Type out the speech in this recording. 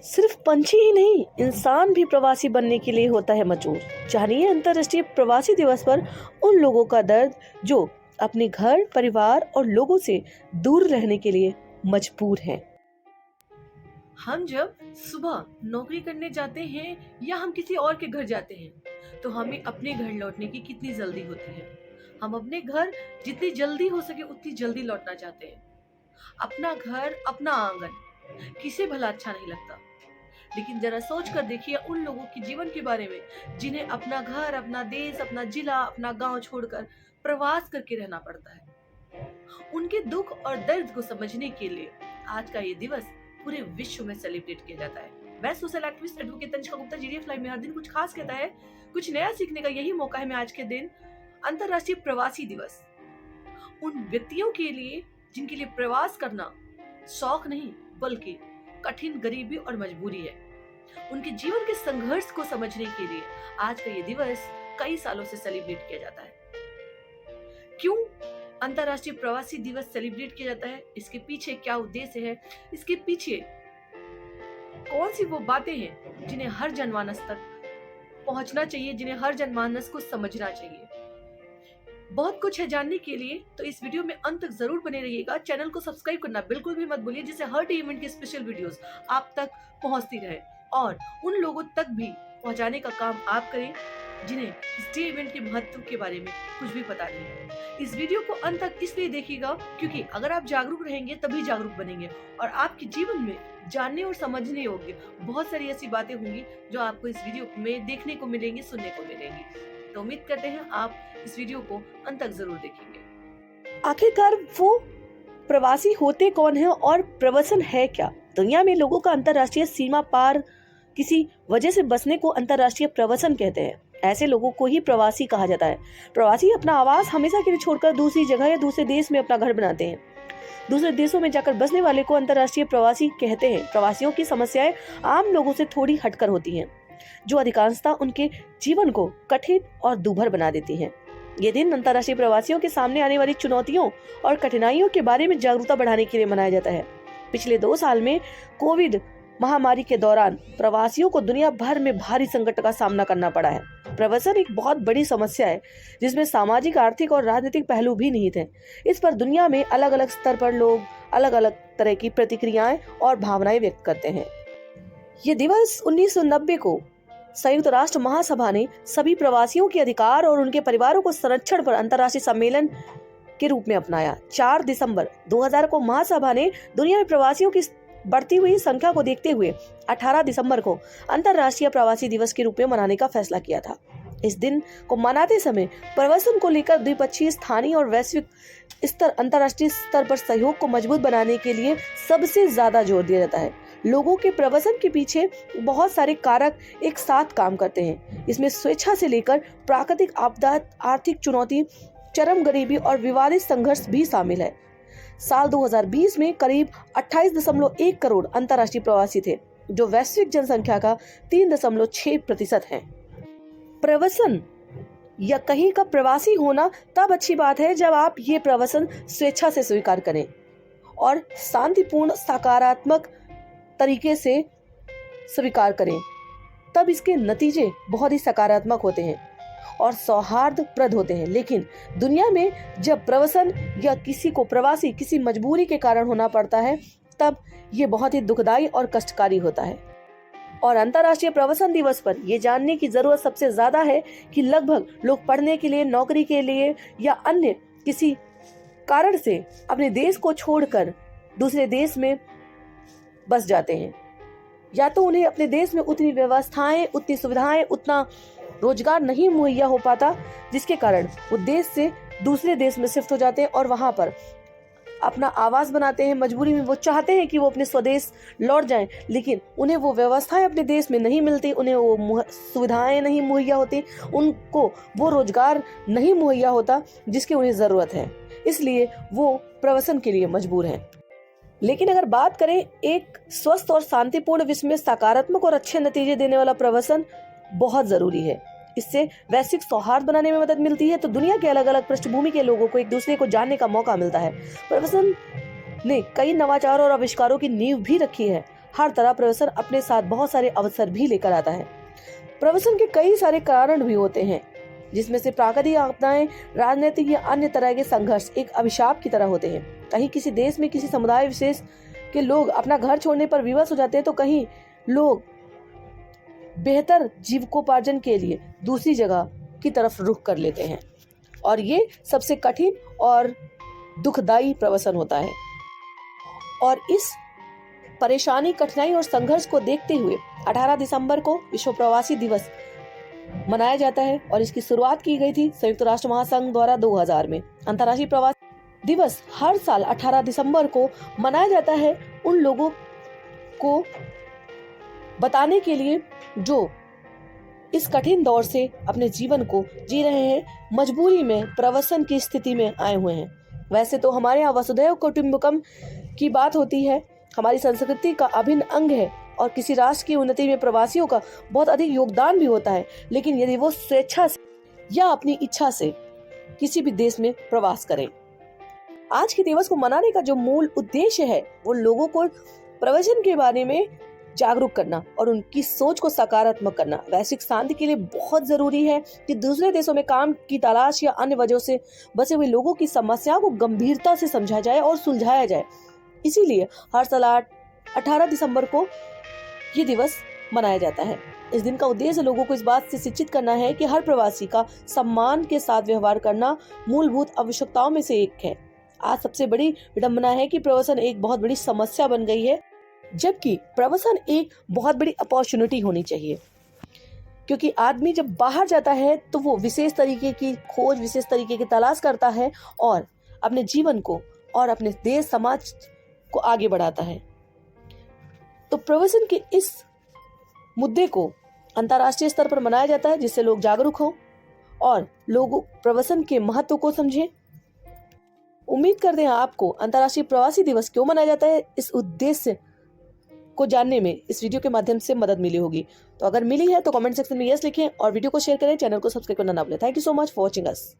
सिर्फ पंछी ही नहीं, इंसान भी प्रवासी बनने के लिए होता है मजबूर। जानिए अंतर्राष्ट्रीय प्रवासी दिवस पर उन लोगों का दर्द जो अपने घर, परिवार और लोगों से दूर रहने के लिए मजबूर हैं। हम जब सुबह नौकरी करने जाते हैं या हम किसी और के घर जाते हैं तो हमें अपने घर लौटने की कितनी जल्दी होती है। हम अपने घर जितनी जल्दी हो सके उतनी जल्दी लौटना चाहते हैं। अपना घर, अपना आंगन किसे भला अच्छा नहीं लगता। लेकिन जरा सोच कर देखिए उन लोगों के जीवन के बारे में जिन्हें अपना घर, अपना देश, अपना जिला, अपना गांव छोड़कर प्रवास करके रहना पड़ता है। उनके दुख और दर्द को समझने के लिए आज का ये दिवस पूरे विश्व में सेलिब्रेट किया जाता है। मैं social activist advocate Tanishka Gupta GDF live में हर दिन कुछ खास कहता है, कुछ नया सीखने का यही मौका है। मैं आज के दिन अंतर्राष्ट्रीय प्रवासी दिवस उन व्यक्तियों के लिए जिनके लिए प्रवास करना शौक नहीं बल्कि कठिन गरीबी और मजबूरी है। उनके जीवन के संघर्ष को समझने के लिए आज का ये दिवस कई सालों से सेलिब्रेट किया जाता है। क्यों अंतर्राष्ट्रीय प्रवासी दिवस सेलिब्रेट किया जाता है, इसके पीछे क्या उद्देश्य है, इसके पीछे कौन सी वो बातें हैं जिन्हें हर जनमानस तक पहुंचना चाहिए, जिन्हें हर जनमानस को समझना चाहिए। बहुत कुछ है जानने के लिए, तो इस वीडियो में अंत तक जरूर बने रहिएगा। चैनल को सब्सक्राइब करना बिल्कुल भी मत भूलिए, जिससे हर डे इवेंट की स्पेशल वीडियोस आप तक पहुंचती रहे और उन लोगों तक भी पहुंचाने का काम आप करें जिन्हें इस डे इवेंट के महत्व के बारे में कुछ भी पता नहीं है। इस वीडियो को अंत तक इसलिए देखिएगा क्योंकि अगर आप जागरूक रहेंगे तभी जागरूक बनेंगे और आपके जीवन में जानने और समझने योग्य बहुत सारी ऐसी बातें होंगी जो आपको इस वीडियो में देखने को मिलेंगी, सुनने को मिलेंगी। तो उम्मीद करते हैं आप इस वीडियो को अंत तक जरूर देखेंगे। आखिरकार वो प्रवासी होते कौन है और प्रवासन है क्या? दुनिया में लोगों का अंतर्राष्ट्रीय सीमा पार किसी वजह से बसने को अंतर्राष्ट्रीय प्रवासन कहते हैं। ऐसे लोगों को ही प्रवासी कहा जाता है। प्रवासी अपना आवास हमेशा के लिए छोड़कर दूसरी जगह या दूसरे देश में अपना घर बनाते हैं। दूसरे देशों में जाकर बसने वाले को अंतर्राष्ट्रीय प्रवासी कहते हैं। प्रवासियों की समस्याएं आम लोगों से थोड़ी हटकर होती हैं, जो अधिकांशतः उनके जीवन को कठिन और दूभर बना देती हैं। ये दिन अंतर्राष्ट्रीय प्रवासियों के सामने आने वाली चुनौतियों और कठिनाइयों के बारे में जागरूकता बढ़ाने के लिए मनाया जाता है। पिछले 2 साल में कोविड महामारी के दौरान प्रवासियों को दुनिया भर में भारी संकट का सामना करना पड़ा है। प्रवासन एक बहुत बड़ी समस्या है जिसमें सामाजिक, आर्थिक और राजनीतिक पहलू भी निहित हैं। इस पर दुनिया में अलग अलग स्तर पर लोग अलग अलग तरह की प्रतिक्रियाएं और भावनाएं व्यक्त करते हैं। ये दिवस 1990 को संयुक्त राष्ट्र महासभा ने सभी प्रवासियों के अधिकार और उनके परिवारों को संरक्षण पर अंतर्राष्ट्रीय सम्मेलन के रूप में अपनाया। 4 दिसंबर 2000 को महासभा ने दुनिया में प्रवासियों की बढ़ती हुई संख्या को देखते हुए 18 दिसंबर को अंतर्राष्ट्रीय प्रवासी दिवस के रूप में मनाने का फैसला किया था। इस दिन को मनाते समय प्रवासन को लेकर द्विपक्षीय, स्थानीय और वैश्विक अंतर्राष्ट्रीय स्तर पर सहयोग को मजबूत बनाने के लिए सबसे ज्यादा जोर दिया जाता है। लोगों के प्रवासन के पीछे बहुत सारे कारक एक साथ काम करते हैं। इसमें स्वेच्छा से लेकर प्राकृतिक आपदा, आर्थिक चुनौती, चरम गरीबी और विवादित संघर्ष भी शामिल है। साल 2020 में करीब 28.1 करोड़ अंतर्राष्ट्रीय प्रवासी थे, जो वैश्विक जनसंख्या का 3.6% है। प्रवासन या कहीं का प्रवासी होना तब अच्छी बात है जब आप ये प्रवासन स्वेच्छा से स्वीकार करें और शांतिपूर्ण, सकारात्मक तरीके से स्वीकार करें। तब इसके नतीजे बहुत ही सकारात्मक होते हैं और सौहार्दप्रद होते हैं। लेकिन दुनिया में जब प्रवासन या किसी को प्रवासी किसी मजबूरी के कारण होना पड़ता है, तब ये बहुत ही दुखदाई और कष्टकारी होता है। और अंतर्राष्ट्रीय प्रवासन दिवस पर ये जानने की जरूरत सबसे ज्यादा है कि लगभग लोग पढ़ने के लिए, नौकरी के लिए या अन्य किसी कारण से अपने देश को छोड़कर दूसरे देश में बस जाते हैं। या तो उन्हें अपने देश में उतनी व्यवस्थाएं, उतनी सुविधाएं, उतना रोजगार नहीं मुहैया हो पाता, जिसके कारण वो देश से दूसरे देश में शिफ्ट हो जाते हैं और वहां पर अपना आवास बनाते हैं। मजबूरी में वो चाहते हैं कि वो अपने स्वदेश लौट जाएं, लेकिन उन्हें वो व्यवस्थाएं अपने देश में नहीं मिलती, उन्हें वो सुविधाएं नहीं मुहैया होती, उनको वो रोजगार नहीं मुहैया होता जिसकी उन्हें जरूरत है। इसलिए वो प्रवासन के लिए मजबूर हैं। लेकिन अगर बात करें एक स्वस्थ और शांतिपूर्ण विश्व में सकारात्मक और अच्छे नतीजे देने वाला प्रवासन बहुत जरूरी है। इससे वैश्विक सौहार्द बनाने में मदद मिलती है, तो दुनिया के अलग अलग पृष्ठभूमि के लोगों को एक दूसरे को जानने का मौका मिलता है। प्रवासन ने कई नवाचारों और आविष्कारों की नींव भी रखी है। हर तरह प्रवासन अपने साथ बहुत सारे अवसर भी लेकर आता है। प्रवासन के कई सारे कारण भी होते हैं, जिसमें से प्राकृतिक आपदाएं, राजनीतिक या अन्य तरह के संघर्ष एक अभिशाप की तरह होते हैं। कहीं किसी देश में किसी समुदाय विशेष के लोग अपना घर छोड़ने पर विवश हो जाते हैं, तो कहीं लोग बेहतर जीविकोपार्जन के लिए दूसरी जगह की तरफ रुख कर लेते हैं, और ये सबसे कठिन और दुखदायी प्रवासन होता है। और इस परेशानी, कठिनाई और संघर्ष को देखते हुए 18 दिसंबर को विश्व प्रवासी दिवस मनाया जाता है, और इसकी शुरुआत की गई थी संयुक्त राष्ट्र महासंघ द्वारा 2000 में। अंतर्राष्ट्रीय प्रवासी दिवस हर साल 18 दिसंबर को मनाया जाता है उन लोगों को बताने के लिए जो इस कठिन दौर से अपने जीवन को जी रहे हैं, मजबूरी में प्रवासन की स्थिति में आए हुए हैं। वैसे तो हमारे यहाँ वसुधैव कुटुंबकम की बात होती है, हमारी संस्कृति का अभिन्न अंग है, और किसी राष्ट्र की उन्नति में प्रवासियों का बहुत अधिक योगदान भी होता है। लेकिन यदि वो स्वेच्छा से या अपनी इच्छा से किसी भी देश में प्रवास करें। आज के दिवस को मनाने का जो मूल उद्देश्य है, वो लोगों को प्रवासन के बारे में जागरूक करना और उनकी सोच को सकारात्मक करना। वैश्विक शांति के लिए बहुत जरूरी है कि दूसरे देशों में काम की तलाश या अन्य वजहों से बसे हुए लोगों की समस्याओं को गंभीरता से समझा जाए और सुलझाया जाए। इसीलिए हर साल 18 दिसंबर को ये दिवस मनाया जाता है। इस दिन का उद्देश्य लोगों को इस बात से शिक्षित करना है कि हर प्रवासी का सम्मान के साथ व्यवहार करना मूलभूत आवश्यकताओं में से एक है। आज सबसे बड़ी विडंबना है कि प्रवासन एक बहुत बड़ी समस्या बन गई है, जबकि प्रवासन एक बहुत बड़ी अपॉर्चुनिटी होनी चाहिए। क्योंकि आदमी जब बाहर जाता है तो वो विशेष तरीके की खोज, विशेष तरीके की तलाश करता है और अपने जीवन को और अपने देश समाज को आगे बढ़ाता है। तो प्रवासन के इस मुद्दे को अंतर्राष्ट्रीय स्तर पर मनाया जाता है, जिससे लोग जागरूक हों और लोग प्रवासन के महत्व को समझें। उम्मीद करते हैं आपको अंतर्राष्ट्रीय प्रवासी दिवस क्यों मनाया जाता है, इस उद्देश्य को जानने में इस वीडियो के माध्यम से मदद मिली होगी। तो अगर मिली है तो कमेंट सेक्शन में यस लिखें और वीडियो को शेयर करें, चैनल को सब्सक्राइब करना ना भूलें। Thank you so much for watching us.